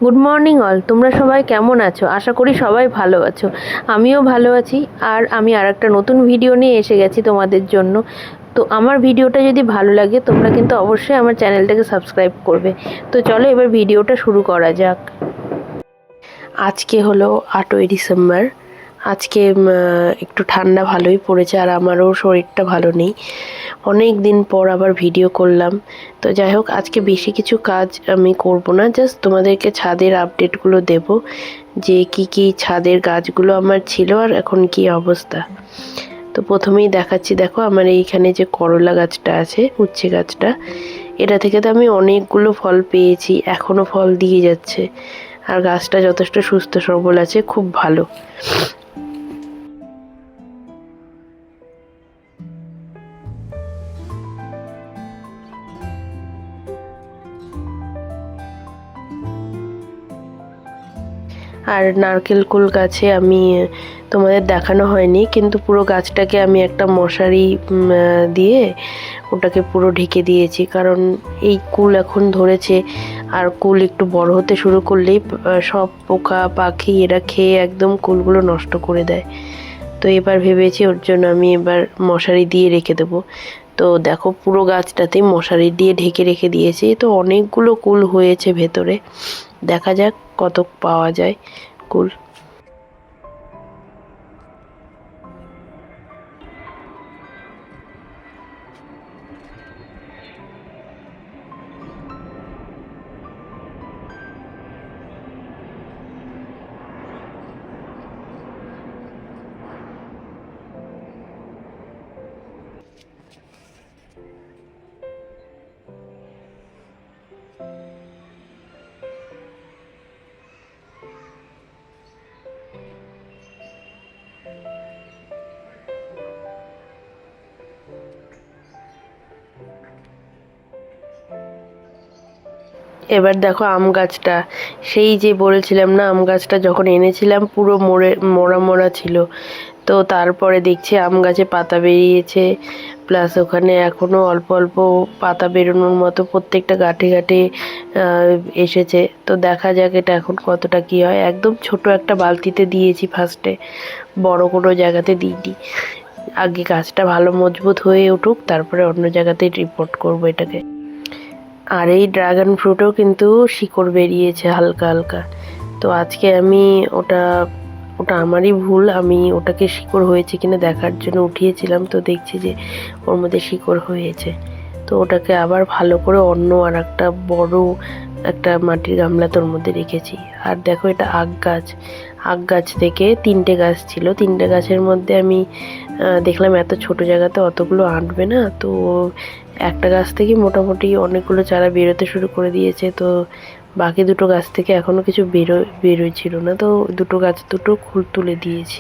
Good morning all. তোমরা সবাই কেমন আছো? আশা করি সবাই ভালো আছো। আমিও ভালো আছি। আর আমি আর একটা নতুন ভিডিও নিয়ে এসে গেছি তোমাদের জন্য। তো আমার ভিডিওটা যদি ভালো লাগে তোমরা কিন্তু অবশ্যই আমার চ্যানেলটাকে সাবস্ক্রাইব করবে। তো চলো এবার ভিডিওটা শুরু করা যাক। আজকে হলো 8ই ডিসেম্বর। আজকে একটু ঠান্ডা ভালোই পড়েছে, আর আমারও শরীরটা ভালো নেই। অনেক দিন পর আবার ভিডিও করলাম। তো যাই হোক, আজকে বেশি কিছু কাজ আমি করব না, জাস্ট তোমাদেরকে ছাদের আপডেটগুলো দেব, যে কি কি ছাদের গাছগুলো আমার ছিল আর এখন কি অবস্থা। তো প্রথমেই দেখাচ্ছি, দেখো আমার এইখানে যে করলা গাছটা আছে, উচ্ছে গাছটা, এটা থেকে তো আমি অনেকগুলো ফল পেয়েছি, এখনও ফল দিয়ে যাচ্ছে। আর গাছটা যথেষ্ট সুস্থ সবল আছে, খুব ভালো। আর নারকেল কুল গাছে আমি তোমাদের দেখানো হয়নি, কিন্তু পুরো গাছটাকে আমি একটা মশারি দিয়ে ওটাকে পুরো ঢেকে দিয়েছি, কারণ এই কুল এখন ধরেছে, আর কুল একটু বড় হতে শুরু করলেই সব পোকা পাখি এরা খেয়ে একদম কুলগুলো নষ্ট করে দেয়। তো এবার ভেবেছি ওর জন্য আমি এবার মশারি দিয়ে রেখে দেবো। তো দেখো পুরো গাছটাতেই মশারি দিয়ে ঢেকে রেখে দিয়েছি। তো অনেকগুলো কুল হয়েছে ভেতরে, দেখা যাক কত পাওয়া যায় কুল। এবার দেখো আম গাছটা, সেই যে বলেছিলাম না, আম গাছটা যখন এনেছিলাম পুরো মরা মরা ছিল। তো তারপরে দেখছি আম গাছে পাতা বেরিয়েছে, প্লাস ওখানে এখনও অল্প অল্প পাতা বেরোনোর মতো প্রত্যেকটা গাঁটে গাঁটে এসেছে। তো দেখা যাক এটা এখন কতটা কী হয়। একদম ছোট একটা বালতিতে দিয়েছি ফার্স্টে, বড় কোনো জায়গাতে দিইনি। আগে গাছটা ভালো মজবুত হয়ে উঠুক, তারপরে অন্য জায়গাতে রিপোর্ট করবো এটাকে। আর এই ড্রাগন ফ্রুটও কিন্তু শিকড় বেরিয়েছে হালকা হালকা। তো আজকে আমি ওটা ওটা আমারই ভুল, আমি ওটাকে শিকড় হয়েছে কিনা দেখার জন্য উঠিয়েছিলাম, তো দেখছি যে ওর মধ্যে শিকড় হয়েছে। তো ওটাকে আবার ভালো করে অন্য আর একটা বড় একটা মাটির গামলাতে ওর মধ্যে রেখেছি। আর দেখো এটা আখ গাছ। আখ গাছ থেকে 3টে গাছ ছিল, 3টে গাছের মধ্যে আমি দেখলাম এত ছোট জায়গাতে অতগুলো আঁটবে না, তো একটা গাছ থেকে মোটামুটি অনেকগুলো চারা বেরোতে শুরু করে দিয়েছে। তো বাকি দুটো গাছ থেকে এখনও কিছু বেরোচ্ছিল না, তো দুটো গাছ দুটো তুলে দিয়েছি।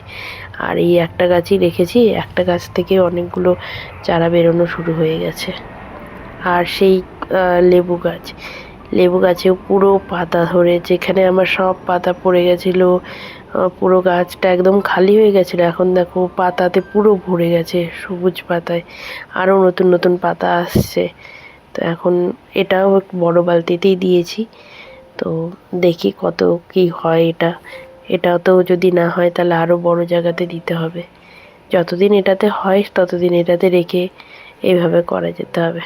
আর এই একটা গাছই রেখেছি, একটা গাছ থেকে অনেকগুলো চারা বেরোনো শুরু হয়ে গেছে। আর সেই লেবু গাছ, লেবু গাছেও পুরো পাতা ধরে, যেখানে আমার সব পাতা পড়ে গেছিলো, পুরো গাছটা একদম খালি হয়ে গেছিলো, এখন দেখো পাতাতে পুরো ভরে গেছে, সবুজ পাতায় আরও নতুন নতুন পাতা আসছে। তো এখন এটাও বড় বালতিতেই দিয়েছি। তো দেখি কত কি হয় এটাও তো যদি না হয় তাহলে আরও বড় জায়গাতে দিতে হবে। যতদিন এটাতে হয় ততদিন এটাতে রেখে এইভাবে করা যেতে হবে।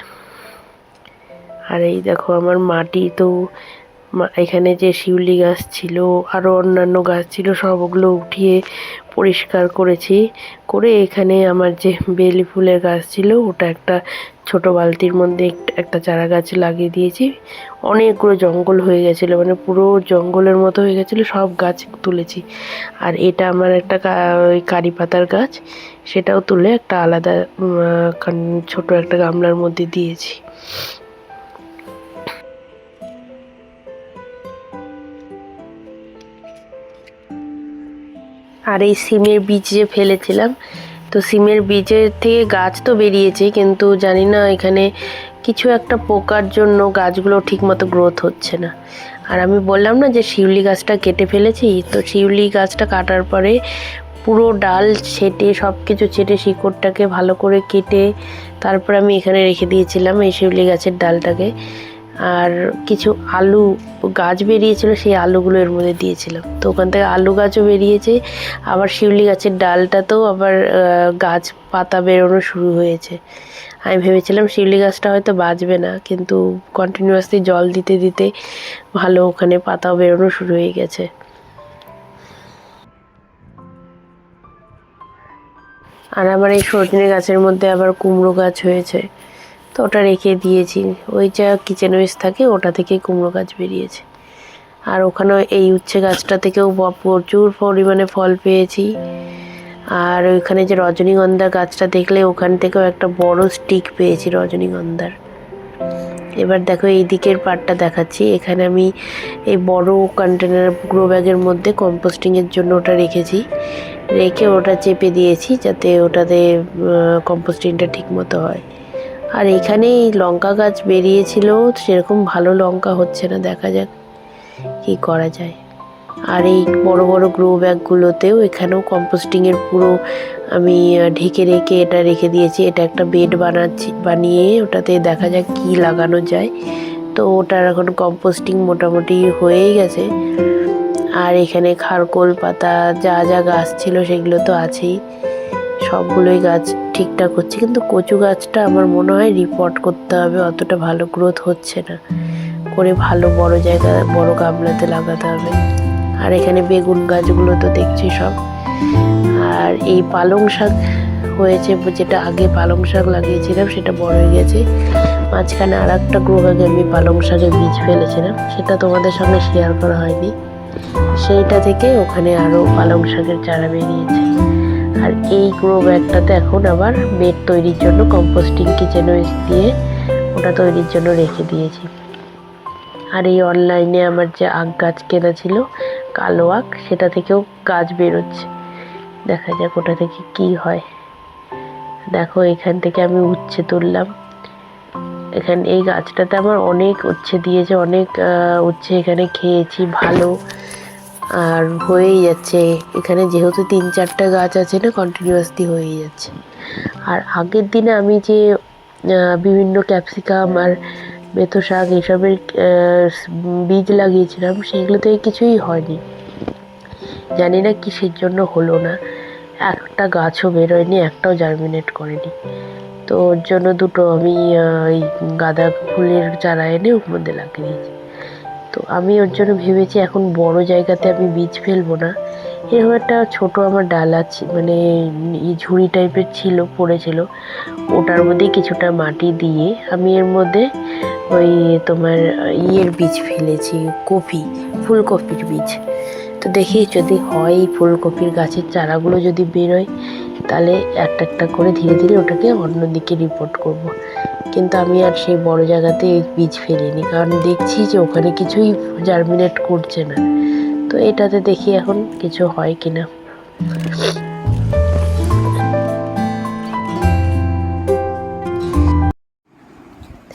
আর এই দেখো আমার মাটি তো, এখানে যে শিউলি গাছ ছিল আরও অন্যান্য গাছ ছিল, সবগুলো উঠিয়ে পরিষ্কার করেছি, করে এখানে আমার যে বেলি ফুলের গাছ ছিল ওটা একটা ছোট বালতির মধ্যে একটা চারা গাছ লাগিয়ে দিয়েছি। অনেকগুলো জঙ্গল হয়ে গেছিলো, মানে পুরো জঙ্গলের মতো হয়ে গেছিলো, সব গাছ তুলেছি। আর এটা আমার একটা ওই কারি পাতার গাছ, সেটাও তুলে একটা আলাদা ছোট একটা গামলার মধ্যে দিয়েছি। আর এই সিমের বীজ যে ফেলেছিলাম, তো সিমের বীজের থেকে গাছ তো বেরিয়েছে, কিন্তু জানি না এখানে কিছু একটা পোকার জন্য গাছগুলো ঠিকমতো গ্রোথ হচ্ছে না। আর আমি বললাম না যে শিউলি গাছটা কেটে ফেলেছি, তো শিউলি গাছটা কাটার পরে পুরো ডাল ছেটে, সব কিছু ছেটে, শিকড়টাকে ভালো করে কেটে তারপর আমি এখানে রেখে দিয়েছিলাম এই শিউলি গাছের ডালটাকে। আর কিছু আলু গাছ বেরিয়েছিল, সেই আলুগুলো এর মধ্যে দিয়েছিলাম। তো ওখান থেকে আলু গাছও বেরিয়েছে, আবার শিউলি গাছের ডালটাতেও আবার গাছ পাতা বেরোনো শুরু হয়েছে। আমি ভেবেছিলাম শিউলি গাছটা হয়তো বাঁচবে না, কিন্তু কন্টিনিউয়াসলি জল দিতে দিতে ভালো ওখানে পাতাও বেরোনো শুরু হয়ে গেছে। আর আমার এই সজনে গাছের মধ্যে আবার কুমড়ো গাছ হয়েছে, তো ওটা রেখে দিয়েছি। ওই যা কিচেন ওয়েস্ট থাকে ওটা থেকেই কুমড়ো গাছ বেরিয়েছে। আর ওখানে এই উচ্ছে গাছটা থেকেও প্রচুর পরিমাণে ফল পেয়েছি। আর ওইখানে যে রজনীগন্ধা গাছটা দেখলে, ওখান থেকেও একটা বড় স্টিক পেয়েছি রজনীগন্ধার। এবার দেখো এই দিকের পার্টটা দেখাচ্ছি। এখানে আমি এই বড় কন্টেনার গ্রো ব্যাগের মধ্যে কম্পোস্টিংয়ের জন্য ওটা রেখেছি, রেখে ওটা চেপে দিয়েছি যাতে ওটাতে কম্পোস্টিংটা ঠিক মতো হয়। আর এখানে এই লঙ্কা গাছ বেরিয়েছিল, সেরকম ভালো লঙ্কা হচ্ছে না, দেখা যাক কি করা যায়। আর এই বড় বড় গ্রো ব্যাগগুলোতেও এখানেও কম্পোস্টিংয়ের পুরো আমি ঢেকে রেখে এটা রেখে দিয়েছি। এটা একটা বেড বানিয়ে ওটাতে দেখা যাক কি লাগানো যায়। তো ওটার এখন কম্পোস্টিং মোটামুটি হয়েই গেছে। আর এখানে খারকোল পাতা যা যা গাছ ছিল সেগুলো তো আছেই, সবগুলোই গাছ ঠিকঠাক হচ্ছে। কিন্তু কচু গাছটা আমার মনে হয় রিপোর্ট করতে হবে, অতটা ভালো গ্রোথ হচ্ছে না, করে ভালো বড় জায়গা বড় গামলাতে লাগাতে হবে। আর এখানে বেগুন গাছগুলো তো দেখছি সব। আর এই পালং শাক হয়েছে, যেটা আগে পালং শাক লাগিয়েছিলাম সেটা বড় হয়ে গেছে। মাঝখানে আর একটা গ্রো ব্যাগে আমি পালং শাকের বীজ ফেলেছিলাম, সেটা তোমাদের সঙ্গে শেয়ার করা হয়নি। সেইটা থেকে ওখানে আরও পালং শাকের চারা বেরিয়েছে। আর এই গ্রো ব্যাগটাতে এখন আবার বেড তৈরির জন্য কম্পোস্টিং কিচেন ওয়েস্ট দিয়ে ওটা তৈরির জন্য রেখে দিয়েছি। আর এই অনলাইনে আমার যে আখ গাছ কেনা ছিল, কালো আখ, সেটা থেকেও গাছ বেরোচ্ছে, দেখা যাক ওটা থেকে কি হয়। দেখো এখান থেকে আমি উচ্ছে তুললাম। এখানে এই গাছটাতে আমার অনেক উচ্ছে দিয়েছে, অনেক উচ্ছে এখানে খেয়েছি ভালো, আর হয়েই যাচ্ছে। এখানে যেহেতু 3-4টা গাছ আছে না, কন্টিনিউয়াসলি হয়েই যাচ্ছে। আর আগের দিনে আমি যে বিভিন্ন ক্যাপসিকাম আর বেথো শাক এসবের বীজ লাগিয়েছিলাম, সেগুলো থেকে কিছুই হয়নি, জানি না কিসের জন্য হলো না। একটা গাছও বেরোয়নি, একটাও জার্মিনেট করেনি। তো ওর জন্য দুটো আমি ওই গাঁদা ফুলের চারা এনে ওর মধ্যে লাগিয়ে দিয়েছি। তো আমি ওর জন্য ভেবেছি এখন বড় জায়গাতে আমি বীজ ফেলবো না, এরকম একটা ছোটো আমার ডালা মানে ঝুড়ি টাইপের ছিল, পড়েছিল, ওটার মধ্যে কিছুটা মাটি দিয়ে আমি এর মধ্যে ওই তোমার ইয়ের বীজ ফেলেছি, ফুলকপির বীজ। তো দেখি যদি হয়, এই ফুলকপির গাছের চারাগুলো যদি বেরোয়, তাহলে একটা একটা করে ধীরে ধীরে ওটাকে অন্যদিকে রিপোর্ট করব। কিন্তু আমি আর সেই বড় জায়গাতে বীজ ফেলিনি, কারণ দেখছি যে ওখানে কিছুই জার্মিনেট করছে না। তো এটাতে দেখি এখন কিছু হয় কিনা।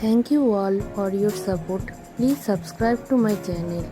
Thank you all for your support. Please subscribe to my channel.